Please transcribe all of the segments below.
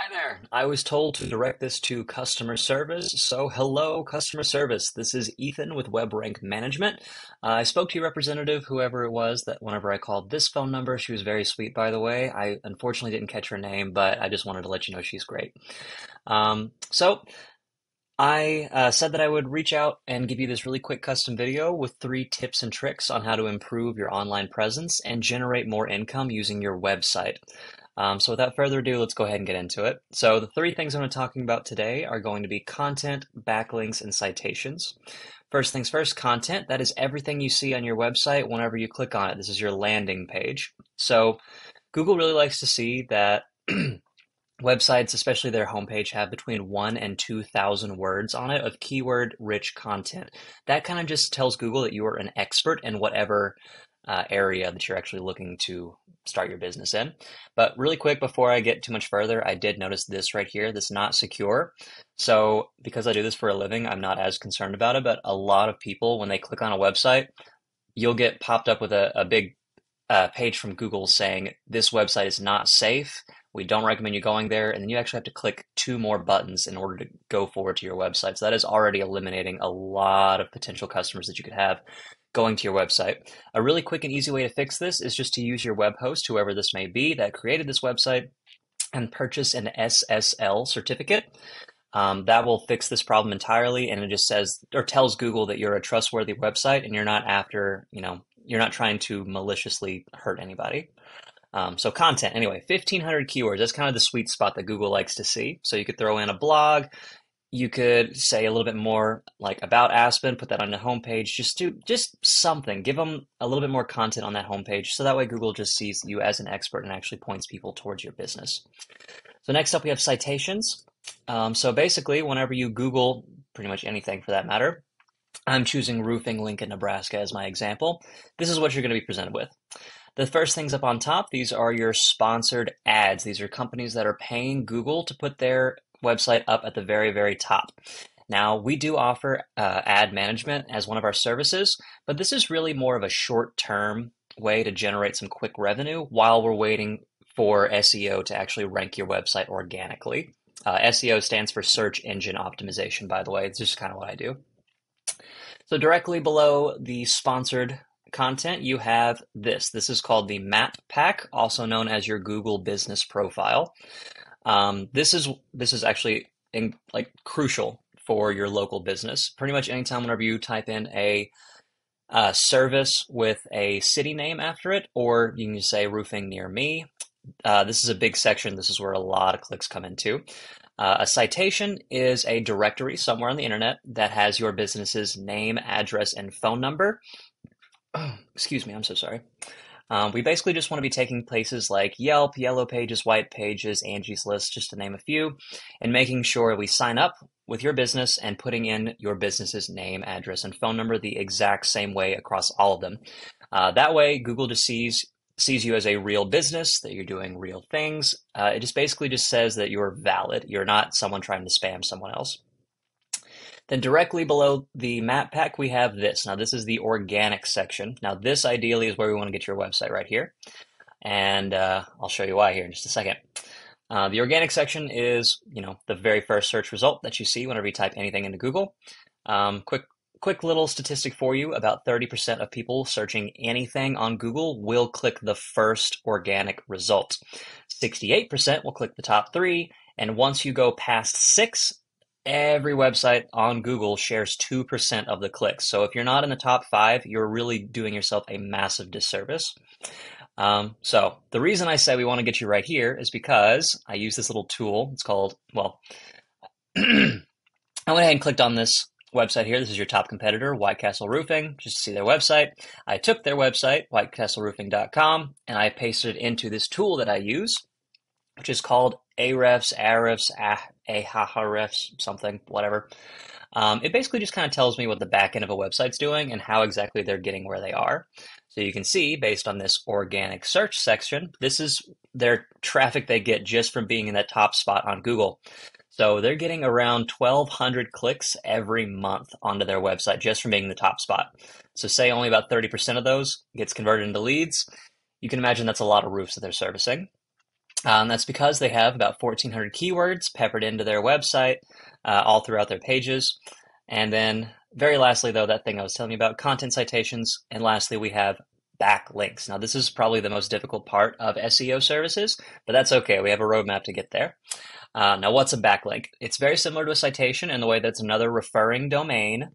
Hi there. I was told to direct this to customer service. So, hello, customer service. This is Ethan with WebRank Management. I spoke to your representative, whoever it was, that whenever I called this phone number, she was very sweet, by the way. I unfortunately didn't catch her name, but I just wanted to let you know she's great. So, I said that I would reach out and give you this really quick custom video with 3 tips and tricks on how to improve your online presence and generate more income using your website. So without further ado, let's go ahead and get into it. So the 3 things I'm going to be talking about today are going to be content, backlinks, and citations. First things first, content. That is everything you see on your website whenever you click on it. This is your landing page. So Google really likes to see that websites, especially their homepage, have between 1 and 2,000 words on it of keyword-rich content. That kind of just tells Google that you are an expert in whatever area that you're actually looking to start your business in. But really quick, before I get too much further, I did notice this right here, this not secure. So because I do this for a living, I'm not as concerned about it, but a lot of people, when they click on a website, you'll get popped up with a big page from Google saying this website is not safe. We don't recommend you going there. And then you actually have to click 2 more buttons in order to go forward to your website. So that is already eliminating a lot of potential customers that you could have going to your website. A really quick and easy way to fix this is just to use your web host, whoever this may be, that created this website, and purchase an SSL certificate. That will fix this problem entirely, and it just says or tells Google that you're a trustworthy website and you're not after, you're not trying to maliciously hurt anybody. So content, anyway, 1,500 keywords. That's kind of the sweet spot that Google likes to see. So you could throw in a blog. You could say a little bit more like about Aspen, put that on the homepage. Just something. Give them a little bit more content on that homepage, so that way Google just sees you as an expert and actually points people towards your business. So next up, we have citations. So basically, whenever you Google pretty much anything for that matter, I'm choosing roofing Lincoln, Nebraska as my example. This is what you're going to be presented with. The first things up on top, these are your sponsored ads. These are companies that are paying Google to put their website up at the very, very top. Now, we do offer ad management as one of our services, but this is really more of a short-term way to generate some quick revenue while we're waiting for SEO to actually rank your website organically. SEO stands for search engine optimization, by the way. It's just kind of what I do. So directly below the sponsored content, you have this. This is called the Map Pack, also known as your Google Business Profile. This is actually crucial for your local business. Pretty much anytime whenever you type in a service with a city name after it, or you can just say roofing near me. This is a big section. This is where a lot of clicks come into. A citation is a directory somewhere on the internet that has your business's name, address, and phone number. Excuse me, I'm so sorry. We basically just want to be taking places like Yelp, Yellow Pages, White Pages, Angie's List, just to name a few, and making sure we sign up with your business and putting in your business's name, address, and phone number the exact same way across all of them. That way, Google just sees you as a real business, that you're doing real things. It just basically just says that you're valid. You're not someone trying to spam someone else. Then directly below the map pack, we have this. Now, this is the organic section. Now, this ideally is where we want to get your website right here. And I'll show you why here in just a second. The organic section is, the very first search result that you see whenever you type anything into Google. Quick little statistic for you, about 30% of people searching anything on Google will click the first organic result. 68% will click the top 3, and once you go past 6, every website on Google shares 2% of the clicks. So if you're not in the top 5, you're really doing yourself a massive disservice. So the reason I say we want to get you right here is because I use this little tool. It's called, I went ahead and clicked on this website here. This is your top competitor, White Castle Roofing, just to see their website. I took their website, whitecastleroofing.com, and I pasted it into this tool that I use, which is called Ahrefs, something, whatever. It basically just kind of tells me what the back end of a website's doing and how exactly they're getting where they are. So you can see, based on this organic search section, this is their traffic they get just from being in that top spot on Google. So they're getting around 1,200 clicks every month onto their website just from being in the top spot. So say only about 30% of those gets converted into leads. You can imagine that's a lot of roofs that they're servicing. That's because they have about 1,400 keywords peppered into their website all throughout their pages. And then, very lastly, though, that thing I was telling you about, content citations. And lastly, we have backlinks. Now, this is probably the most difficult part of SEO services, but that's okay. We have a roadmap to get there. Now, what's a backlink? It's very similar to a citation in the way that's another referring domain,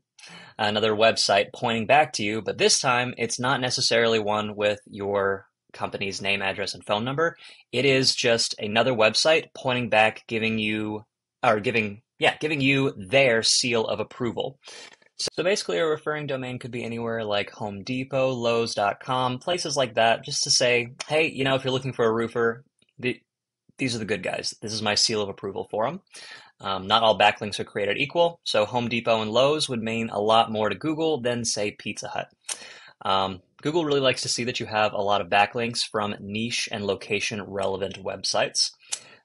another website pointing back to you, but this time it's not necessarily one with your company's name, address, and phone number. It is just another website pointing back, giving you their seal of approval. So basically, a referring domain could be anywhere like Home Depot, Lowe's.com, places like that, just to say, hey, if you're looking for a roofer, these are the good guys. This is my seal of approval for them. Not all backlinks are created equal, so Home Depot and Lowe's would mean a lot more to Google than, say, Pizza Hut. Google really likes to see that you have a lot of backlinks from niche and location relevant websites.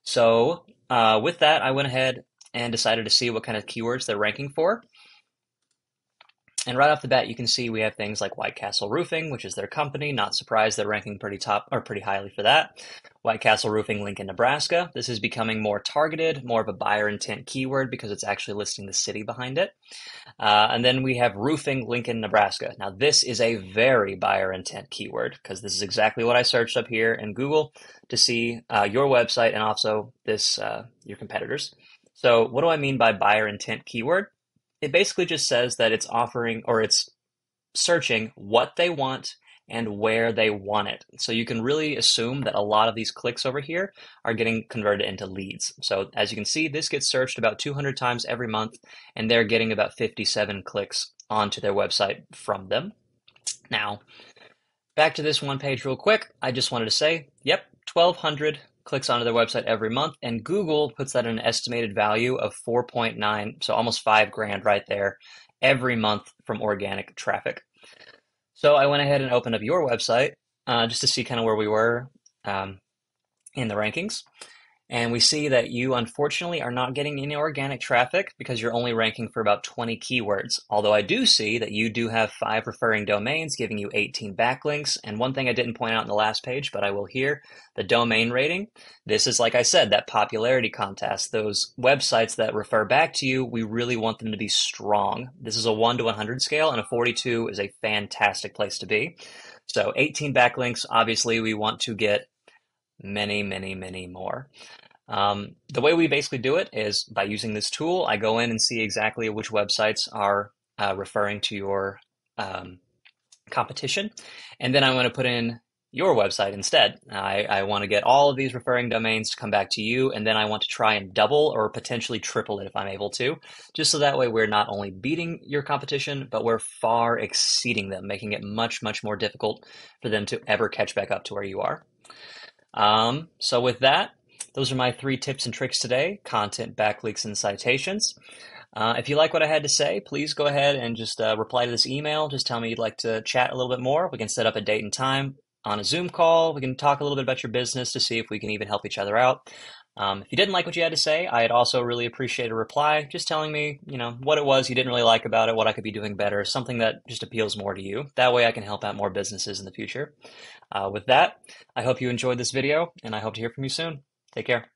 So with that, I went ahead and decided to see what kind of keywords they're ranking for. And right off the bat, you can see we have things like White Castle Roofing, which is their company. Not surprised they're ranking pretty highly for that. White Castle Roofing, Lincoln, Nebraska. This is becoming more targeted, more of a buyer intent keyword because it's actually listing the city behind it. And then we have Roofing, Lincoln, Nebraska. Now this is a very buyer intent keyword because this is exactly what I searched up here in Google to see your website and also your competitors. So what do I mean by buyer intent keyword? It basically just says that it's offering or it's searching what they want and where they want it. So you can really assume that a lot of these clicks over here are getting converted into leads. So as you can see, this gets searched about 200 times every month, and they're getting about 57 clicks onto their website from them. Now, back to this one page real quick. I just wanted to say, yep, 1,200 clicks onto their website every month, and Google puts that at an estimated value of 4.9, so almost $5,000 right there every month from organic traffic. So I went ahead and opened up your website just to see kind of where we were in the rankings. And we see that you unfortunately are not getting any organic traffic because you're only ranking for about 20 keywords. Although I do see that you do have 5 referring domains giving you 18 backlinks. And one thing I didn't point out in the last page, but I will here, the domain rating. This is, like I said, that popularity contest. Those websites that refer back to you, we really want them to be strong. This is a 1 to 100 scale, and a 42 is a fantastic place to be. So 18 backlinks, obviously we want to get many, many, many more. The way we basically do it is by using this tool. I go in and see exactly which websites are referring to your competition, and then I want to put in your website instead. I want to get all of these referring domains to come back to you, and then I want to try and double or potentially triple it if I'm able to, just so that way we're not only beating your competition, but we're far exceeding them, making it much, much more difficult for them to ever catch back up to where you are. So with that, those are my 3 tips and tricks today: content, backlinks, and citations. If you like what I had to say, please go ahead and just reply to this email. Just tell me you'd like to chat a little bit more. We can set up a date and time on a Zoom call. We can talk a little bit about your business to see if we can even help each other out. If you didn't like what you had to say, I'd also really appreciate a reply, just telling me, what it was you didn't really like about it, what I could be doing better, something that just appeals more to you. That way I can help out more businesses in the future. With that, I hope you enjoyed this video, and I hope to hear from you soon. Take care.